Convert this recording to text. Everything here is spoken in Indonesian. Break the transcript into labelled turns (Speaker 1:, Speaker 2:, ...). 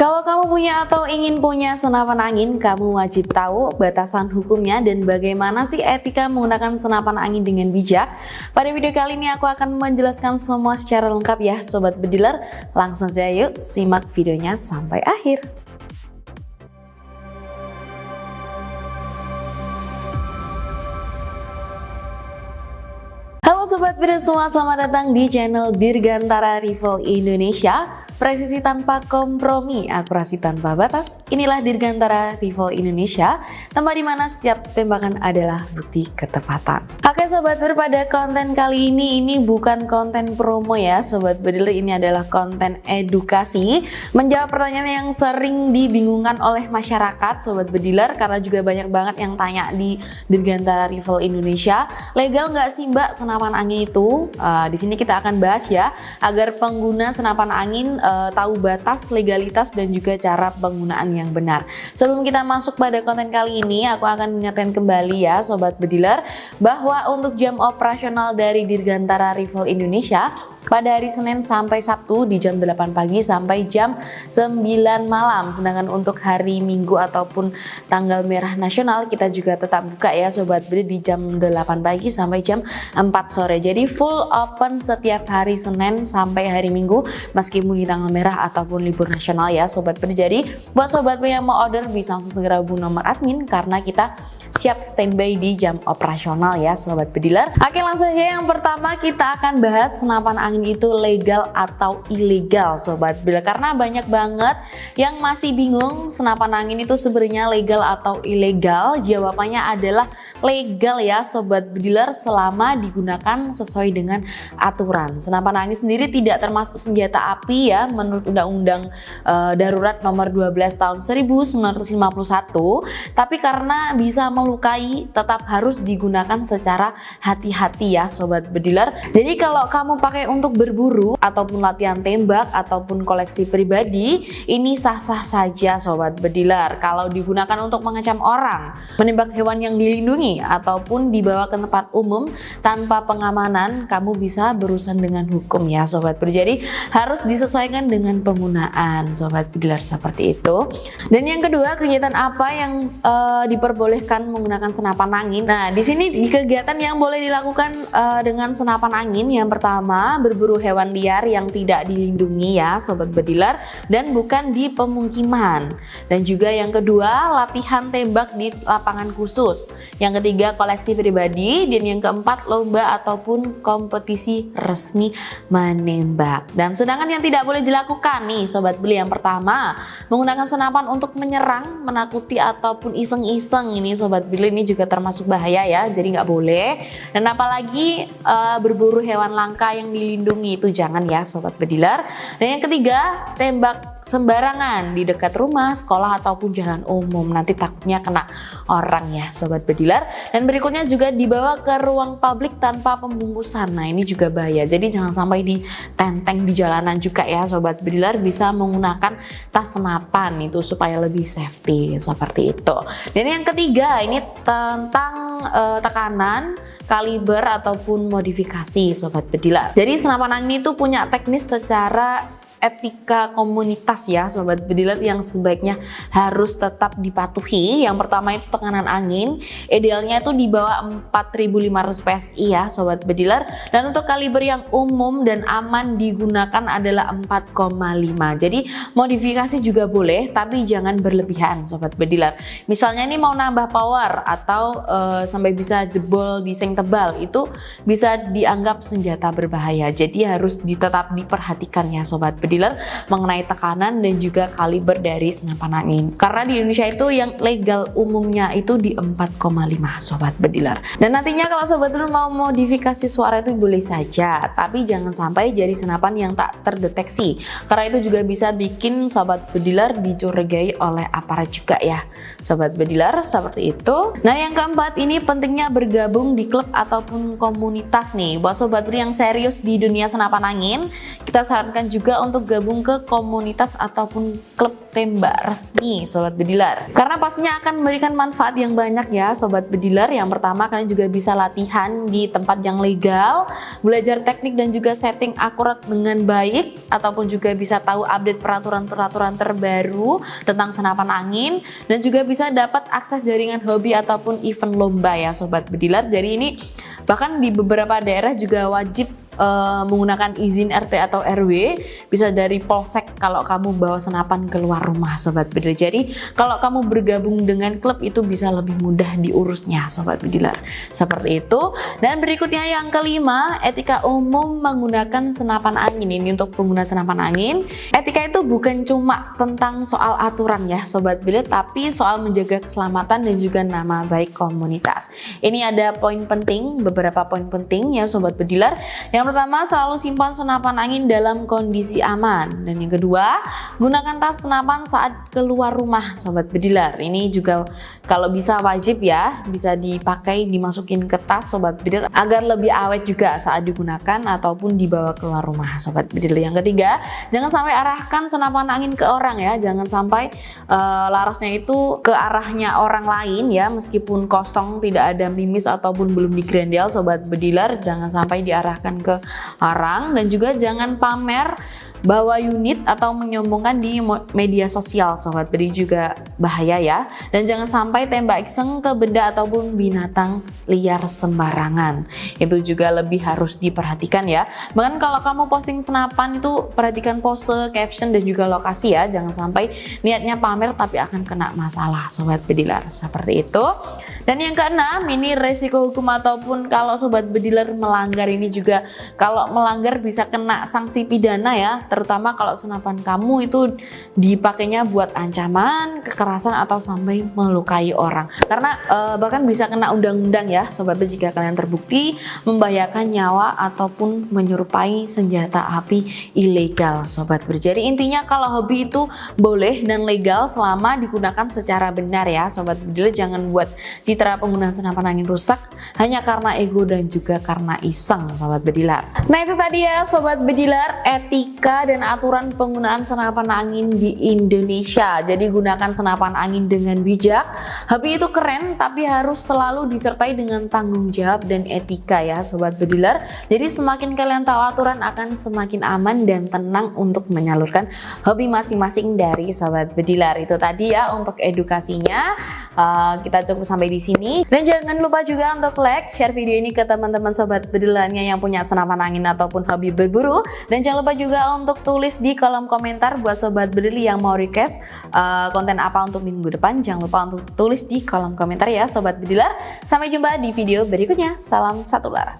Speaker 1: Kalau kamu punya atau ingin punya senapan angin, kamu wajib tahu batasan hukumnya dan bagaimana sih etika menggunakan senapan angin dengan bijak. Pada video kali ini aku akan menjelaskan semua secara lengkap ya Sobat Bediler. Langsung saja yuk simak videonya sampai akhir. Halo Sobat Bediler semua, selamat datang di channel Dirgantara Rifle Indonesia. Presisi tanpa kompromi, akurasi tanpa batas. Inilah Dirgantara Rifle Indonesia, tempat di mana setiap tembakan adalah bukti ketepatan. Oke Sobat Bediler, pada konten kali ini bukan konten promo ya Sobat Bediler, ini adalah konten edukasi, menjawab pertanyaan yang sering dibingungkan oleh masyarakat Sobat Bediler, karena juga banyak banget yang tanya di Dirgantara Rifle Indonesia, legal nggak sih Mbak senapan angin itu? Di sini kita akan bahas ya, agar pengguna senapan angin tahu batas, legalitas, dan juga cara penggunaan yang benar. Sebelum kita masuk pada konten kali ini, aku akan mengingatkan kembali ya Sobat Bediler, bahwa untuk jam operasional dari Dirgantara Rifle Indonesia pada hari Senin sampai Sabtu di jam 8 pagi sampai jam 9 malam. Sedangkan untuk hari Minggu ataupun tanggal merah nasional kita juga tetap buka ya Sobat Bediler di jam 8 pagi sampai jam 4 sore. Jadi full open setiap hari Senin sampai hari Minggu meskipun di tanggal merah ataupun libur nasional ya Sobat Bediler. Jadi buat Sobat Bediler yang mau order bisa langsung segera hubungi nomor admin karena kita siap standby di jam operasional ya Sobat Bediler. Oke, langsung aja yang pertama kita akan bahas senapan angin itu legal atau ilegal Sobat Bediler, karena banyak banget yang masih bingung senapan angin itu sebenarnya legal atau ilegal. Jawabannya adalah legal ya Sobat Bediler selama digunakan sesuai dengan aturan. Senapan angin sendiri tidak termasuk senjata api ya menurut Undang-Undang Darurat nomor 12 tahun 1951, tapi karena bisa melukai tetap harus digunakan secara hati-hati ya Sobat Bediler. Jadi kalau kamu pakai untuk berburu ataupun latihan tembak ataupun koleksi pribadi, ini sah-sah saja Sobat Bediler. Kalau digunakan untuk mengecam orang, menembak hewan yang dilindungi ataupun dibawa ke tempat umum tanpa pengamanan, kamu bisa berurusan dengan hukum ya Sobat Bediler. Jadi harus disesuaikan dengan penggunaan Sobat Bediler, seperti itu. Dan yang kedua, kegiatan apa yang diperbolehkan menggunakan senapan angin. Nah, di sini di kegiatan yang boleh dilakukan dengan senapan angin, yang pertama berburu hewan liar yang tidak dilindungi ya Sobat Bediler dan bukan di pemukiman. Dan juga yang kedua, latihan tembak di lapangan khusus. Yang ketiga, koleksi pribadi, dan yang keempat, lomba ataupun kompetisi resmi menembak. Dan sedangkan yang tidak boleh dilakukan nih Sobat Bediler, yang pertama, menggunakan senapan untuk menyerang, menakuti ataupun iseng-iseng. Ini Sobat Bediler, ini juga termasuk bahaya ya, jadi nggak boleh. Dan apalagi berburu hewan langka yang dilindungi, itu jangan ya Sobat Bediler. Dan yang ketiga, tembak sembarangan di dekat rumah, sekolah ataupun jalan umum, nanti takutnya kena orang ya Sobat Bediler. Dan berikutnya juga dibawa ke ruang publik tanpa pembungkusan. Nah, ini juga bahaya, jadi jangan sampai ditenteng di jalanan juga ya Sobat Bediler. Bisa menggunakan tas senapan itu supaya lebih safety, seperti itu. Dan yang ketiga, ini tentang tekanan, kaliber ataupun modifikasi Sobat Bediler. Jadi senapan angin itu punya teknis secara etika komunitas ya Sobat Bediler yang sebaiknya harus tetap dipatuhi. Yang pertama itu tekanan angin, idealnya itu di bawah 4500 PSI ya Sobat Bediler. Dan untuk kaliber yang umum dan aman digunakan adalah 4,5. Jadi modifikasi juga boleh, tapi jangan berlebihan Sobat Bediler. Misalnya ini mau nambah power atau sampai bisa jebol di seng tebal, itu bisa dianggap senjata berbahaya. Jadi harus tetap diperhatikan ya Sobat Bediler mengenai tekanan dan juga kaliber dari senapan angin. Karena di Indonesia itu yang legal umumnya itu di 4,5 Sobat Bediler. Dan nantinya kalau Sobat Bediler mau modifikasi suara itu boleh saja, tapi jangan sampai jadi senapan yang tak terdeteksi. Karena itu juga bisa bikin Sobat Bediler dicurigai oleh aparat juga ya Sobat Bediler, seperti itu. Nah, yang keempat, ini pentingnya bergabung di klub ataupun komunitas nih. Buat Sobat Bediler yang serius di dunia senapan angin, kita sarankan juga untuk untuk gabung ke komunitas ataupun klub tembak resmi Sobat Bediler. Karena pastinya akan memberikan manfaat yang banyak ya Sobat Bediler. Yang pertama, kalian juga bisa latihan di tempat yang legal, belajar teknik dan juga setting akurat dengan baik, ataupun juga bisa tahu update peraturan-peraturan terbaru tentang senapan angin, dan juga bisa dapat akses jaringan hobi ataupun event lomba ya Sobat Bediler. Jadi ini bahkan di beberapa daerah juga wajib menggunakan izin RT atau RW, bisa dari polsek kalau kamu bawa senapan keluar rumah Sobat Bediler. Jadi kalau kamu bergabung dengan klub itu bisa lebih mudah diurusnya Sobat Bediler. Seperti itu. Dan berikutnya yang kelima, etika umum menggunakan senapan angin. Ini untuk pengguna senapan angin. Etika itu bukan cuma tentang soal aturan ya Sobat Bediler, tapi soal menjaga keselamatan dan juga nama baik komunitas. Ini ada poin penting, beberapa poin penting ya Sobat Bediler. Yang pertama, selalu simpan senapan angin dalam kondisi aman. Dan yang kedua, gunakan tas senapan saat keluar rumah Sobat Bediler. Ini juga kalau bisa wajib ya, bisa dipakai, dimasukin ke tas Sobat Bediler agar lebih awet juga saat digunakan ataupun dibawa keluar rumah Sobat Bediler. Yang ketiga, jangan sampai arahkan senapan angin ke orang ya. Jangan sampai larasnya itu ke arahnya orang lain ya, meskipun kosong, tidak ada mimis ataupun belum digrendel Sobat Bediler, jangan sampai diarahkan ke orang. Dan juga jangan pamer bawa unit atau menyombongkan di media sosial Sobat Bediler, juga bahaya ya. Dan jangan sampai tembak iseng ke benda ataupun binatang liar sembarangan, itu juga lebih harus diperhatikan ya. Bahkan kalau kamu posting senapan itu perhatikan pose, caption dan juga lokasi ya, jangan sampai niatnya pamer tapi akan kena masalah Sobat Bediler. Seperti itu. Dan yang keenam, ini resiko hukum ataupun kalau Sobat Bediler melanggar, ini juga kalau melanggar bisa kena sanksi pidana ya, terutama kalau senapan kamu itu dipakainya buat ancaman, kekerasan atau sampai melukai orang. Karena bahkan bisa kena undang-undang ya Sobat Bediler jika kalian terbukti membahayakan nyawa ataupun menyerupai senjata api ilegal Sobat Bediler. Jadi intinya kalau hobi itu boleh dan legal selama digunakan secara benar ya Sobat Bediler. Jangan buat citra penggunaan senapan angin rusak hanya karena ego dan juga karena iseng Sobat Bediler. Nah itu tadi ya Sobat Bediler, etika dan aturan penggunaan senapan angin di Indonesia. Jadi gunakan senapan angin dengan bijak. Hobi itu keren tapi harus selalu disertai dengan tanggung jawab dan etika ya Sobat Bediler. Jadi semakin kalian tahu aturan akan semakin aman dan tenang untuk menyalurkan hobi masing-masing dari Sobat Bediler. Itu tadi ya untuk edukasinya. Kita cukup sampai di sini. Dan jangan lupa juga untuk like, share video ini ke teman-teman Sobat Bedilernya yang punya senapan angin ataupun hobi berburu. Dan jangan lupa juga untuk tulis di kolom komentar buat Sobat Bediler yang mau request konten apa untuk minggu depan. Jangan lupa untuk tulis di kolom komentar ya Sobat Bediler. Sampai jumpa di video berikutnya. Salam satu laras.